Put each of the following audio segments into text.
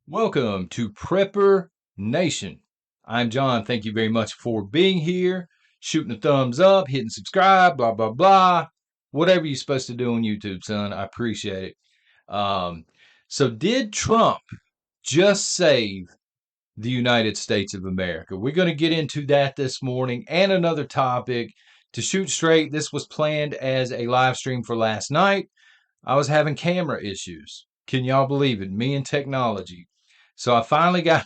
Welcome to Prepper Nation. I'm John. Thank you very much for being here, shooting a thumbs up, hitting subscribe, blah, blah, blah. Whatever you're supposed to do on YouTube, son. I appreciate it. So, did Trump just save the United States of America? We're going to get into that this morning and another topic. To shoot straight, this was planned as a live stream for last night. I was having camera issues. Can y'all believe it? Me and technology. So I finally got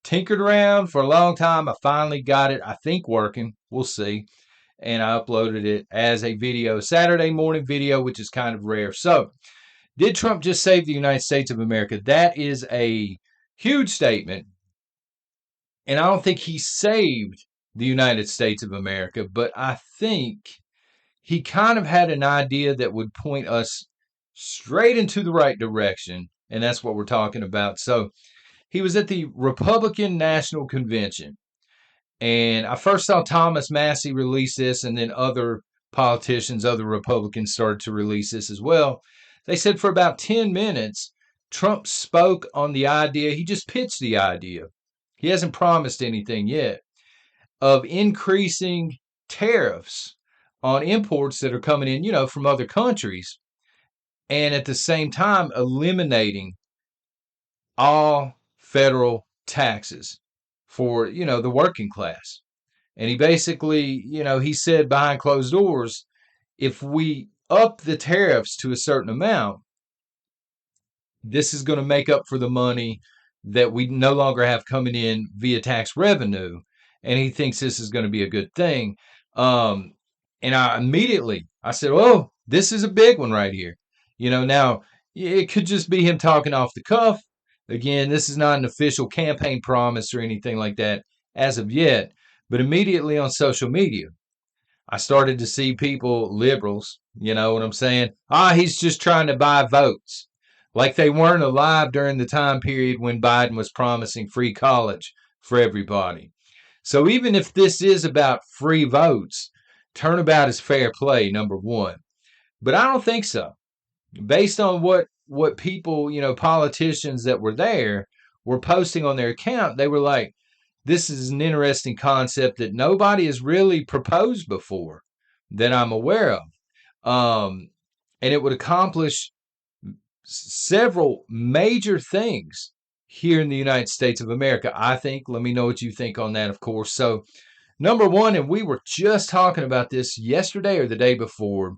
tinkered around for a long time. I finally got it, I think, working. We'll see. And I uploaded it as a video, Saturday morning video, which is kind of rare. So, did Trump just save the United States of America? That is a huge statement. And I don't think he saved the United States of America, but I think he kind of had an idea that would point us straight into the right direction. And that's what we're talking about. So, he was at the Republican National Convention. And I first saw Thomas Massey release this, and then other politicians, other Republicans started to release this as well. They said for about 10 minutes, Trump spoke on the idea, he just pitched the idea. He hasn't promised anything yet, of increasing tariffs on imports that are coming in, from other countries, and at the same time eliminating all federal taxes for, the working class. And he basically, he said behind closed doors, if we up the tariffs to a certain amount, this is going to make up for the money that we no longer have coming in via tax revenue. And he thinks this is going to be a good thing. And I said, oh, this is a big one right here. Now it could just be him talking off the cuff. Again, this is not an official campaign promise or anything like that as of yet. But immediately on social media, I started to see people, liberals, you know what I'm saying? He's just trying to buy votes. Like they weren't alive during the time period when Biden was promising free college for everybody. So even if this is about free votes, turnabout is fair play, number one. But I don't think so. Based on what people, politicians that were there were posting on their account, they were like, this is an interesting concept that nobody has really proposed before that I'm aware of. And it would accomplish several major things here in the United States of America, I think. Let me know what you think on that, of course. So, number one, and we were just talking about this yesterday or the day before,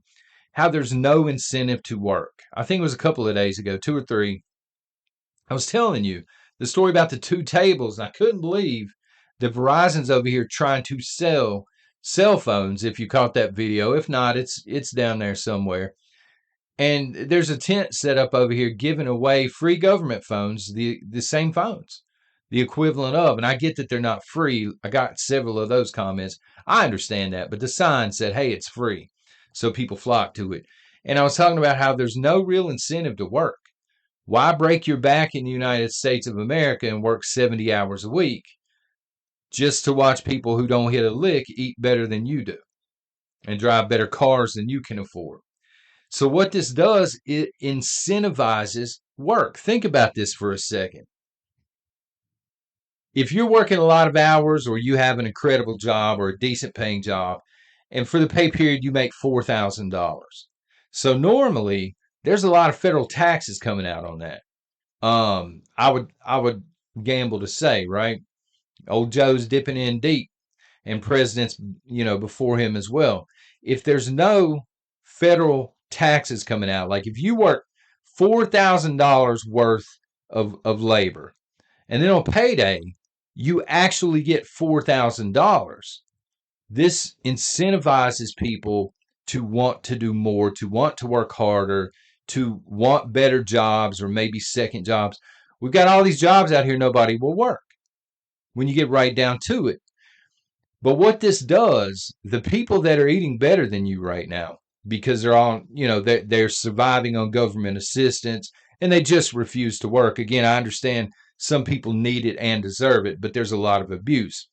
how there's no incentive to work. I think it was a couple of days ago, 2 or 3. I was telling you the story about the 2 tables, and I couldn't believe that Verizon's over here trying to sell cell phones, if you caught that video. If not, it's down there somewhere. And there's a tent set up over here giving away free government phones, the same phones, the equivalent of. And I get that they're not free. I got several of those comments. I understand that. But the sign said, hey, it's free. So people flock to it. And I was talking about how there's no real incentive to work. Why break your back in the United States of America and work 70 hours a week just to watch people who don't hit a lick eat better than you do and drive better cars than you can afford? So what this does, it incentivizes work. Think about this for a second. If you're working a lot of hours or you have an incredible job or a decent paying job, and for the pay period you make $4,000. So normally there's a lot of federal taxes coming out on that. I would gamble to say, right? Old Joe's dipping in deep, and presidents, before him as well. If there's no federal taxes coming out, like if you work $4,000 worth of labor, and then on payday, you actually get $4,000. This incentivizes people to want to do more, to want to work harder, to want better jobs or maybe second jobs. We've got all these jobs out here, nobody will work when you get right down to it. But what this does, the people that are eating better than you right now, because they're all, they're surviving on government assistance and they just refuse to work. Again, I understand some people need it and deserve it, but there's a lot of abuse.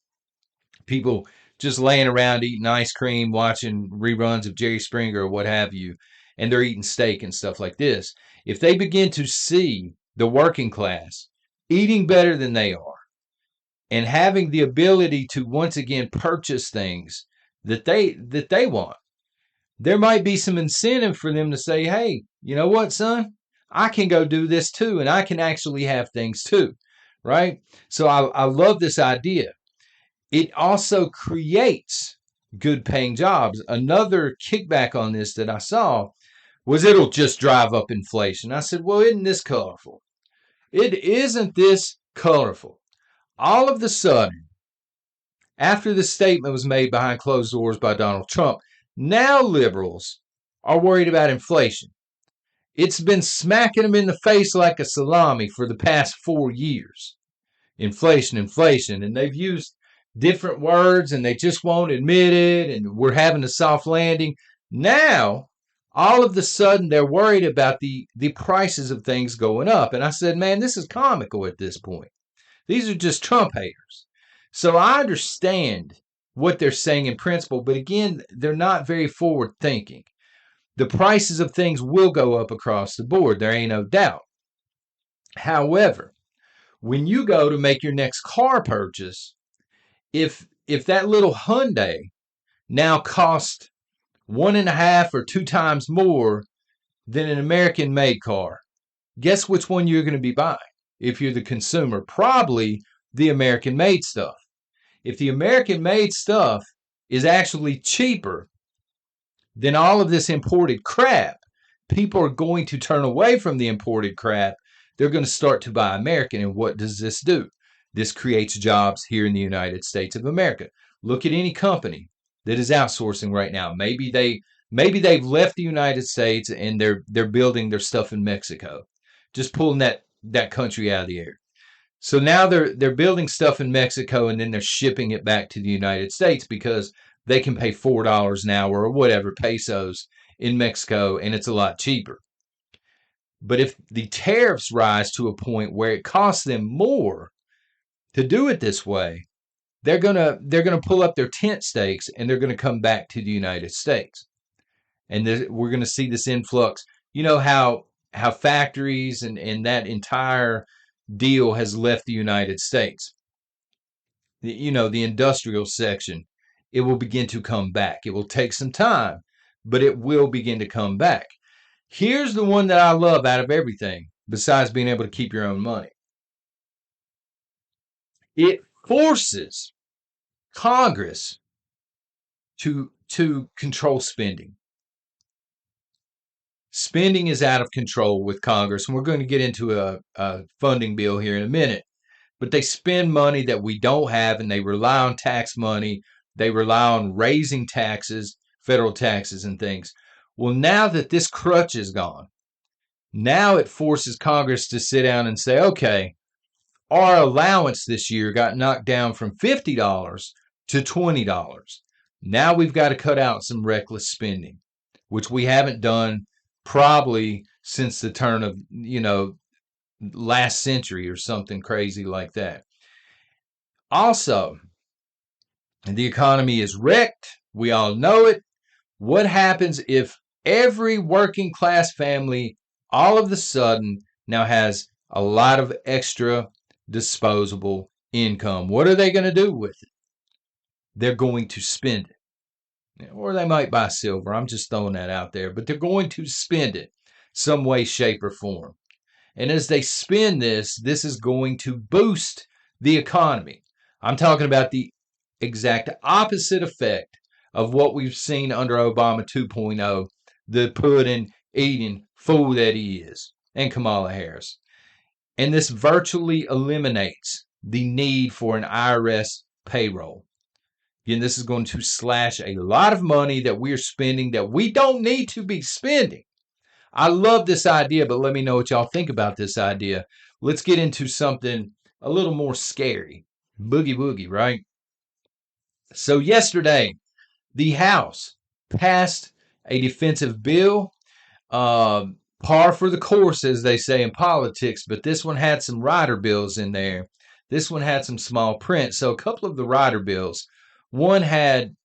People just laying around eating ice cream, watching reruns of Jerry Springer or what have you, and they're eating steak and stuff like this. If they begin to see the working class eating better than they are, and having the ability to once again purchase things that they want. There might be some incentive for them to say, hey, you know what, son? I can go do this too, and I can actually have things too, right? So I love this idea. It also creates good paying jobs. Another kickback on this that I saw was it'll just drive up inflation. I said, well, isn't this colorful? It isn't this colorful. All of the sudden, after the statement was made behind closed doors by Donald Trump, now liberals are worried about inflation. It's been smacking them in the face like a salami for the past 4 years. Inflation, inflation. And they've used different words and they just won't admit it. And we're having a soft landing. Now, all of a sudden, they're worried about the prices of things going up. And I said, man, this is comical at this point. These are just Trump haters. So I understand what they're saying in principle, but again, they're not very forward thinking. The prices of things will go up across the board. There ain't no doubt. However, when you go to make your next car purchase, if that little Hyundai now costs 1.5 or 2 times more than an American-made car, guess which one you're going to be buying? If you're the consumer, probably the American-made stuff. If the American-made stuff is actually cheaper than all of this imported crap, people are going to turn away from the imported crap. They're going to start to buy American. And what does this do? This creates jobs here in the United States of America. Look at any company that is outsourcing right now. Maybe they've left the United States and they're building their stuff in Mexico, just pulling that country out of the air. So now they're building stuff in Mexico and then they're shipping it back to the United States because they can pay $4 an hour or whatever pesos in Mexico and it's a lot cheaper. But if the tariffs rise to a point where it costs them more to do it this way, they're gonna pull up their tent stakes and they're gonna come back to the United States, and we're gonna see this influx. You know how factories and that entire deal has left the United States. The industrial section, it will begin to come back. It will take some time, but it will begin to come back. Here's the one that I love out of everything, besides being able to keep your own money. It forces Congress to control spending. Spending is out of control with Congress, and we're going to get into a funding bill here in a minute. But they spend money that we don't have, and they rely on tax money. They rely on raising taxes, federal taxes and things. Well, now that this crutch is gone, now it forces Congress to sit down and say, okay, our allowance this year got knocked down from $50 to $20. Now we've got to cut out some reckless spending, which we haven't done probably since the turn of, last century or something crazy like that. Also, the economy is wrecked. We all know it. What happens if every working class family all of a sudden now has a lot of extra disposable income? What are they going to do with it? They're going to spend it. Or they might buy silver. I'm just throwing that out there. But they're going to spend it some way, shape, or form. And as they spend this is going to boost the economy. I'm talking about the exact opposite effect of what we've seen under Obama 2.0, the pudding eating fool that he is, and Kamala Harris. And this virtually eliminates the need for an IRS payroll. Again, this is going to slash a lot of money that we're spending that we don't need to be spending. I love this idea, but let me know what y'all think about this idea. Let's get into something a little more scary. Boogie woogie, right? So yesterday, the House passed a defensive bill, par for the course, as they say in politics, but this one had some rider bills in there. This one had some small print. So a couple of the rider bills, one had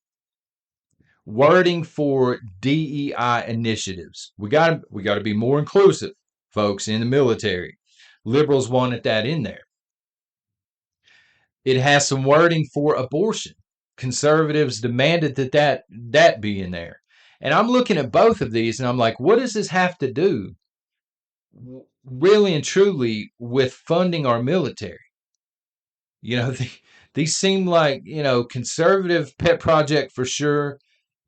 wording for DEI initiatives. We got to be more inclusive, folks, in the military. Liberals wanted that in there. it has some wording for abortion. Conservatives demanded that be in there. And I'm looking at both of these and I'm like, what does this have to do really and truly with funding our military? You know, these seem like, conservative pet project for sure,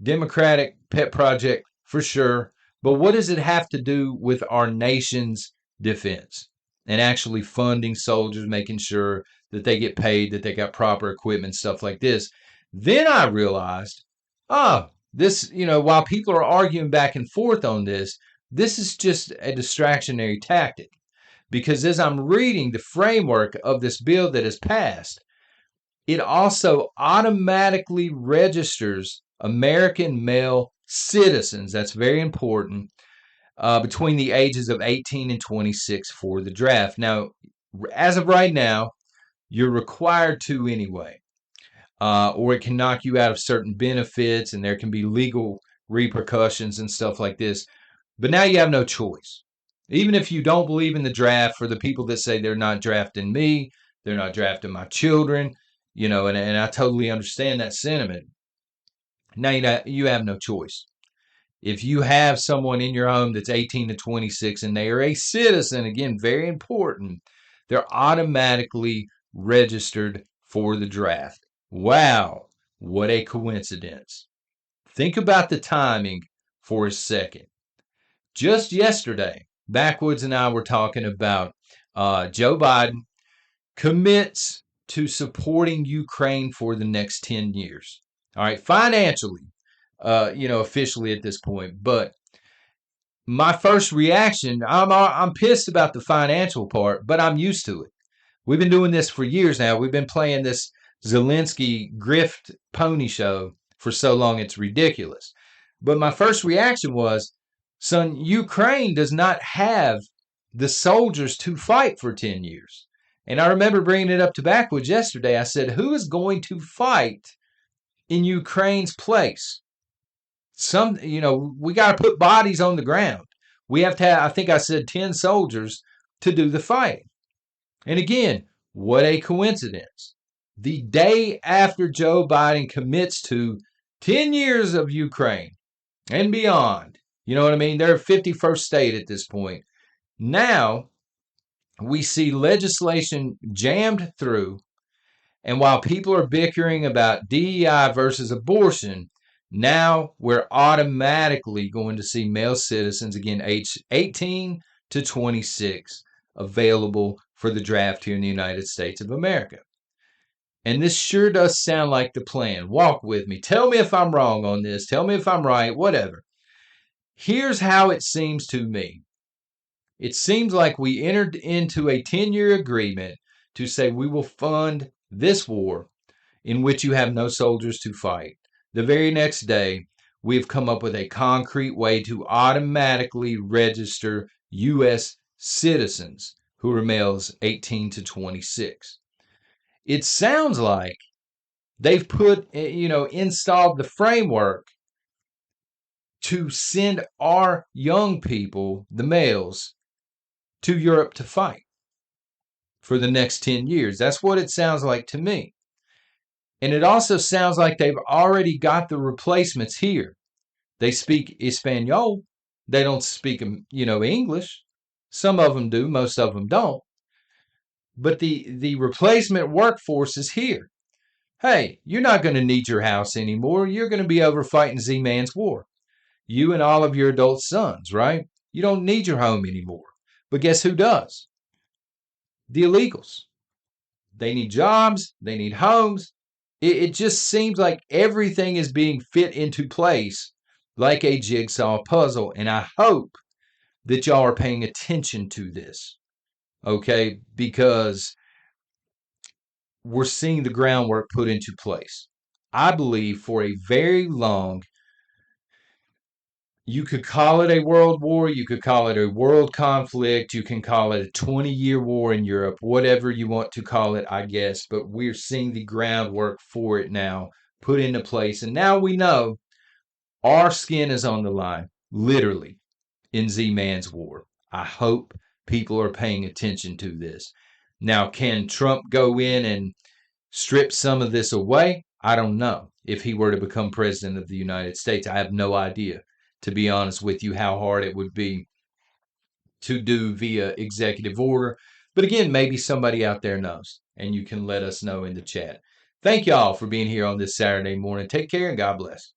Democratic pet project for sure. But what does it have to do with our nation's defense and actually funding soldiers, making sure that they get paid, that they got proper equipment, stuff like this? Then I realized, this, while people are arguing back and forth on this is just a distractionary tactic. Because as I'm reading the framework of this bill that is passed, it also automatically registers American male citizens. That's very important. Between the ages of 18 and 26 for the draft. Now, as of right now, you're required to anyway, or it can knock you out of certain benefits, and there can be legal repercussions and stuff like this. But now you have no choice. Even if you don't believe in the draft, for the people that say they're not drafting me, they're not drafting my children, and I totally understand that sentiment. Now you have no choice. If you have someone in your home that's 18 to 26 and they are a citizen, again, very important, they're automatically registered for the draft. Wow, what a coincidence. Think about the timing for a second. Just yesterday, Backwoods and I were talking about Joe Biden commits to supporting Ukraine for the next 10 years. All right, financially, officially at this point. But my first reaction, I'm pissed about the financial part, but I'm used to it. We've been doing this for years now. We've been playing this Zelensky grift pony show for so long, it's ridiculous. But my first reaction was, son, Ukraine does not have the soldiers to fight for 10 years. And I remember bringing it up to Backwoods yesterday. I said, who is going to fight in Ukraine's place? We got to put bodies on the ground. We have to have, I think I said 10 soldiers to do the fighting. And again, what a coincidence. The day after Joe Biden commits to 10 years of Ukraine and beyond, you know what I mean? They're 51st state at this point. Now we see legislation jammed through. And while people are bickering about DEI versus abortion, now we're automatically going to see male citizens, again, aged 18 to 26, available for the draft here in the United States of America. And this sure does sound like the plan. Walk with me. Tell me if I'm wrong on this. Tell me if I'm right, whatever. Here's how it seems to me. It seems like we entered into a 10-year agreement to say we will fund this war in which you have no soldiers to fight. The very next day, we've come up with a concrete way to automatically register U.S. citizens who are males 18 to 26. It sounds like they've installed the framework to send our young people, the males, to Europe to fight for the next 10 years. That's what it sounds like to me. And it also sounds like they've already got the replacements here. They speak Espanol. They don't speak, English. Some of them do. Most of them don't. But the replacement workforce is here. Hey, you're not going to need your house anymore. You're going to be over fighting Z-Man's war. You and all of your adult sons, right? You don't need your home anymore. But guess who does? The illegals. They need jobs. They need homes. It just seems like everything is being fit into place like a jigsaw puzzle. And I hope that y'all are paying attention to this. Okay? Because we're seeing the groundwork put into place. I believe for a very long, you could call it a world war, you could call it a world conflict, you can call it a 20-year war in Europe, whatever you want to call it, I guess, but we're seeing the groundwork for it now put into place. And now we know our skin is on the line, literally, in Z-Man's war. I hope people are paying attention to this. Now, can Trump go in and strip some of this away? I don't know. If he were to become president of the United States, I have no idea, to be honest with you, how hard it would be to do via executive order. But again, maybe somebody out there knows, and you can let us know in the chat. Thank y'all for being here on this Saturday morning. Take care and God bless.